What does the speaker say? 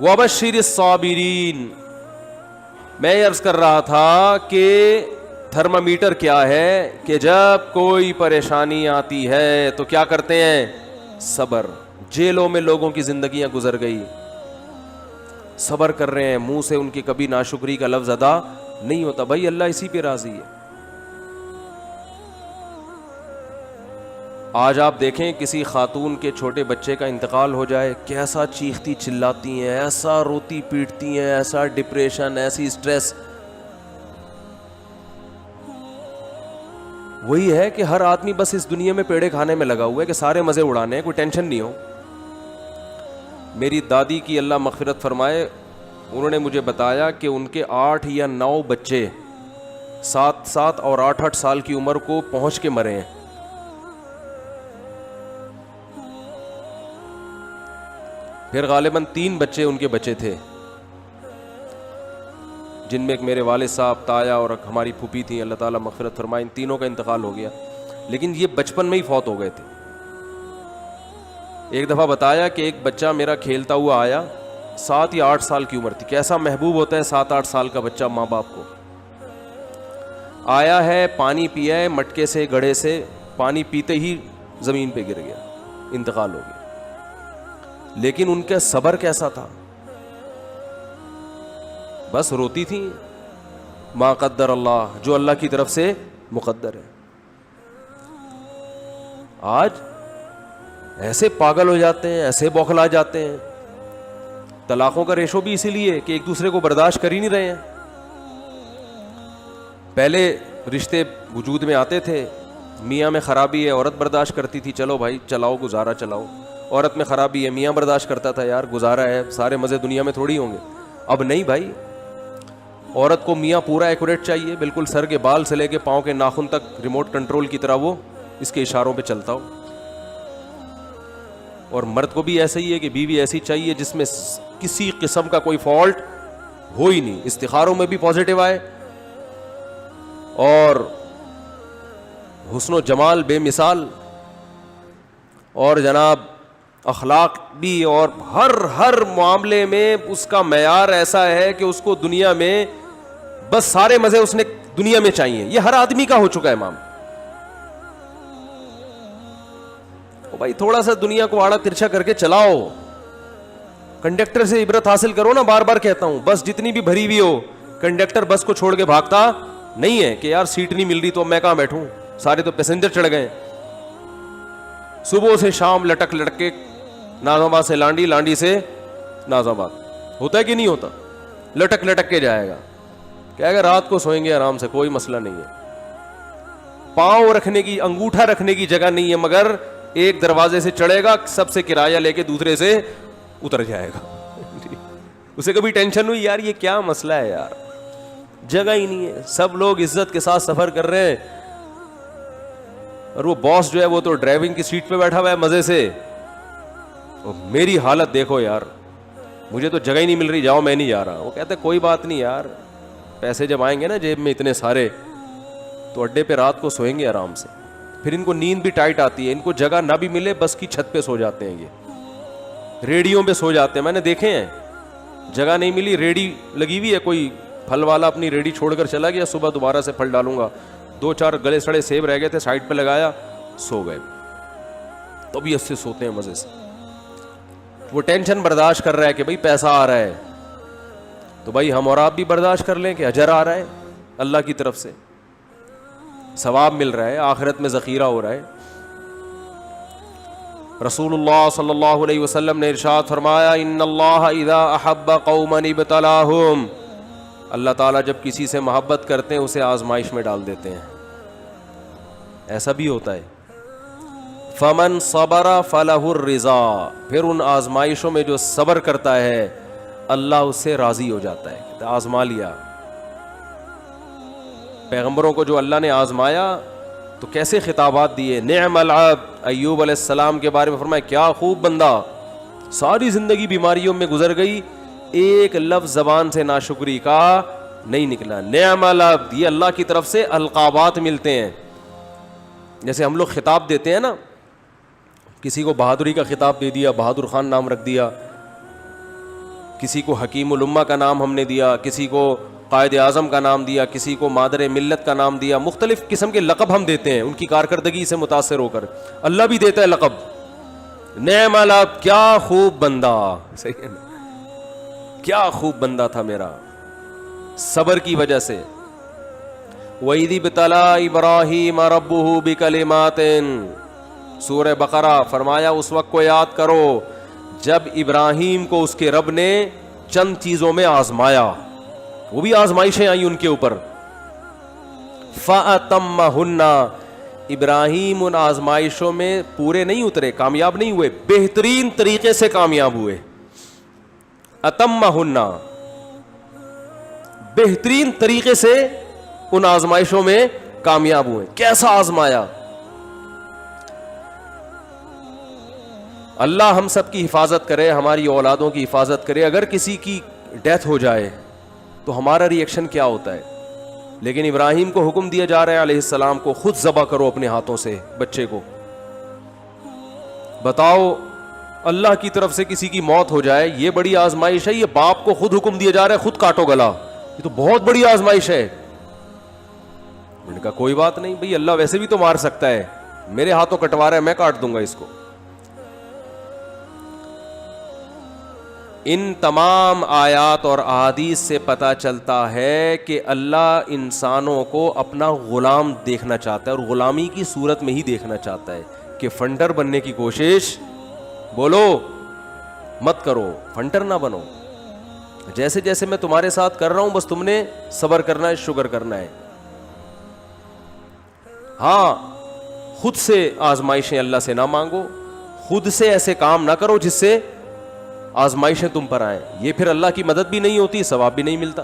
وبشر الصابرین. میں عرض کر رہا تھا کہ تھرمامیٹر کیا ہے کہ جب کوئی پریشانی آتی ہے تو کیا کرتے ہیں؟ صبر. جیلوں میں لوگوں کی زندگیاں گزر گئی, صبر کر رہے ہیں, منہ سے ان کی کبھی ناشکری کا لفظ ادا نہیں ہوتا. بھائی اللہ اسی پہ راضی ہے. آج آپ دیکھیں کسی خاتون کے چھوٹے بچے کا انتقال ہو جائے, کیسا چیختی چلاتی ہیں, ایسا روتی پیٹتی ہیں, ایسا ڈپریشن, ایسی سٹریس. وہی ہے کہ ہر آدمی بس اس دنیا میں پیڑے کھانے میں لگا ہوا ہے کہ سارے مزے اڑانے ہیں, کوئی ٹینشن نہیں ہو. میری دادی کی اللہ مغفرت فرمائے, انہوں نے مجھے بتایا کہ ان کے 8 یا 9 بچے 7 اور 8 سال کی عمر کو پہنچ کے مرے ہیں. پھر غالباً 3 بچے ان کے بچے تھے, جن میں ایک میرے والد صاحب, تایا اور ہماری پھوپھی تھیں, اللہ تعالیٰ مغفرت فرمائے. ان تینوں کا انتقال ہو گیا, لیکن یہ بچپن میں ہی فوت ہو گئے تھے. ایک دفعہ بتایا کہ ایک بچہ میرا کھیلتا ہوا آیا, 7 یا 8 سال کی عمر تھی. کیسا محبوب ہوتا ہے 7-8 سال کا بچہ ماں باپ کو. آیا ہے, پانی پیا ہے مٹکے سے, گڑھے سے, پانی پیتے ہی زمین پہ گر گیا, انتقال ہو گیا. لیکن ان کا صبر کیسا تھا, بس روتی تھیں, ما قدر اللہ, جو اللہ کی طرف سے مقدر ہے. آج ایسے پاگل ہو جاتے ہیں, ایسے بوکھلا جاتے ہیں. طلاقوں کا ریشو بھی اسی لیے کہ ایک دوسرے کو برداشت کر ہی نہیں رہے ہیں. پہلے رشتے وجود میں آتے تھے, میاں میں خرابی ہے, عورت برداشت کرتی تھی, چلو بھائی چلاؤ گزارا چلاؤ. عورت میں خرابی ہے, میاں برداشت کرتا تھا, یار گزارا ہے, سارے مزے دنیا میں تھوڑی ہوں گے. اب نہیں بھائی, عورت کو میاں پورا ایکوریٹ چاہیے, بالکل سر کے بال سے لے کے پاؤں کے ناخن تک ریموٹ کنٹرول کی طرح وہ اس کے اشاروں پہ چلتا ہو. اور مرد کو بھی ایسا ہی ہے کہ بیوی ایسی چاہیے جس میں کسی قسم کا کوئی فالٹ ہو ہی نہیں, استخاروں میں بھی پازیٹیو آئے, اور حسن و جمال بے مثال, اور جناب اخلاق بھی, اور ہر معاملے میں اس کا معیار ایسا ہے کہ اس کو دنیا میں بس سارے مزے اس نے دنیا میں چاہیے. یہ ہر آدمی کا ہو چکا ہے معاملہ. بھائی تھوڑا سا دنیا کو آڑا ترچھا کر کے چلاؤ, کنڈکٹر سے عبرت حاصل کرو نا. بار بار کہتا ہوں, بس جتنی بھی بھری ہوئی ہو, کنڈکٹر بس کو چھوڑ کے بھاگتا نہیں ہے کہ یار سیٹ نہیں مل رہی تو اب میں کہاں بیٹھوں, سارے تو پیسنجر چڑھ گئے. صبح سے شام لٹک لٹک کے ناظم آباد سے لانڈی, لانڈی سے ناظم آباد, ہوتا ہے کہ نہیں ہوتا؟ لٹک لٹک کے جائے گا, کہے گا رات کو سوئیں گے آرام سے, کوئی مسئلہ نہیں ہے. پاؤں رکھنے کی, انگوٹھا رکھنے کی جگہ نہیں ہے, مگر ایک دروازے سے چڑھے گا, سب سے کرایہ لے کے دوسرے سے اتر جائے گا. اسے کبھی ٹینشن ہوئی یار یہ کیا مسئلہ ہے یار, جگہ ہی نہیں ہے, سب لوگ عزت کے ساتھ سفر کر رہے ہیں, اور وہ باس جو ہے وہ تو ڈرائیونگ کی سیٹ پہ بیٹھا ہوا ہے مزے سے. میری حالت دیکھو یار, مجھے تو جگہ ہی نہیں مل رہی, جاؤ میں نہیں جا رہا. وہ کہتے کوئی بات نہیں یار, پیسے جب آئیں گے نا جیب میں اتنے سارے, تو اڈے پہ رات کو سوئیں گے آرام سے. پھر ان کو نیند بھی ٹائٹ آتی ہے, ان کو جگہ نہ بھی ملے بس کی چھت پہ سو جاتے ہیں, یہ ریڑیوں پہ سو جاتے ہیں. میں نے دیکھے ہیں, جگہ نہیں ملی, ریڑی لگی ہوئی ہے, کوئی پھل والا اپنی ریڑی چھوڑ کر چلا گیا, صبح دوبارہ سے پھل ڈالوں گا, 2-4 گلے سڑے سیب رہ گئے تھے, سائڈ پہ لگایا, سو گئے. طبیعت سے سوتے ہیں مزے سے. وہ ٹینشن برداشت کر رہا ہے کہ بھائی پیسہ آ رہا ہے, تو بھائی ہم اور آپ بھی برداشت کر لیں کہ اجر آ رہا ہے اللہ کی طرف سے, ثواب مل رہا ہے, آخرت میں ذخیرہ ہو رہا ہے. رسول اللہ صلی اللہ علیہ وسلم نے ارشاد فرمایا, ان اللہ اذا احب قوما ابتلاہم, اللہ تعالیٰ جب کسی سے محبت کرتے ہیں اسے آزمائش میں ڈال دیتے ہیں. ایسا بھی ہوتا ہے. فمن صبر فلہ الرضا, پھر ان آزمائشوں میں جو صبر کرتا ہے اللہ اس سے راضی ہو جاتا ہے. آزما لیا, پیغمبروں کو جو اللہ نے آزمایا تو کیسے خطابات دیے. نعم العبد, ایوب علیہ السلام کے بارے میں فرمایا کیا خوب بندہ, ساری زندگی بیماریوں میں گزر گئی, ایک لفظ زبان سے ناشکری کا نہیں نکلا. نعم العبد, یہ اللہ کی طرف سے القابات ملتے ہیں. جیسے ہم لوگ خطاب دیتے ہیں نا, کسی کو بہادری کا خطاب دے دیا, بہادر خان نام رکھ دیا, کسی کو حکیم الامہ کا نام ہم نے دیا, کسی کو قائد اعظم کا نام دیا, کسی کو مادر ملت کا نام دیا, مختلف قسم کے لقب ہم دیتے ہیں ان کی کارکردگی سے متاثر ہو کر. اللہ بھی دیتا ہے لقب, نعم العبد, کیا خوب بندہ, صحیح ہے نا, کیا خوب بندہ تھا میرا, صبر کی وجہ سے. وَإِذِ ابْتَلَىٰ إِبْرَاهِيمَ رَبُّهُ بِكَلِمَاتٍ, سورہ بقرہ, فرمایا اس وقت کو یاد کرو جب ابراہیم کو اس کے رب نے چند چیزوں میں آزمایا, وہ بھی آزمائشیں آئیں ان کے اوپر. فَأَتَمَّهُنَّ, ابراہیم ان آزمائشوں میں پورے نہیں اترے, کامیاب نہیں ہوئے, بہترین طریقے سے کامیاب ہوئے. اتمہن, بہترین طریقے سے ان آزمائشوں میں کامیاب ہوئے. کیسا آزمایا؟ اللہ ہم سب کی حفاظت کرے, ہماری اولادوں کی حفاظت کرے. اگر کسی کی ڈیتھ ہو جائے تو ہمارا ری ایکشن کیا ہوتا ہے؟ لیکن ابراہیم کو حکم دیا جا رہا ہے علیہ السلام کو, خود ذبح کرو اپنے ہاتھوں سے بچے کو. بتاؤ, اللہ کی طرف سے کسی کی موت ہو جائے, یہ بڑی آزمائش ہے. یہ باپ کو خود حکم دیا جا رہا ہے خود کاٹو گلا, یہ تو بہت بڑی آزمائش ہے. میں نے کہا کوئی بات نہیں بھئی, اللہ ویسے بھی تو مار سکتا ہے, میرے ہاتھوں کٹوا رہا ہے, میں کاٹ دوں گا اس کو. ان تمام آیات اور احادیث سے پتہ چلتا ہے کہ اللہ انسانوں کو اپنا غلام دیکھنا چاہتا ہے, اور غلامی کی صورت میں ہی دیکھنا چاہتا ہے کہ فنڈر بننے کی کوشش, بولو, مت کرو, فنڈر نہ بنو. جیسے جیسے میں تمہارے ساتھ کر رہا ہوں بس تم نے صبر کرنا ہے, شکر کرنا ہے. ہاں, خود سے آزمائشیں اللہ سے نہ مانگو, خود سے ایسے کام نہ کرو جس سے آزمائشیں تم پر آئیں. یہ پھر اللہ کی مدد بھی نہیں ہوتی, ثواب بھی نہیں ملتا.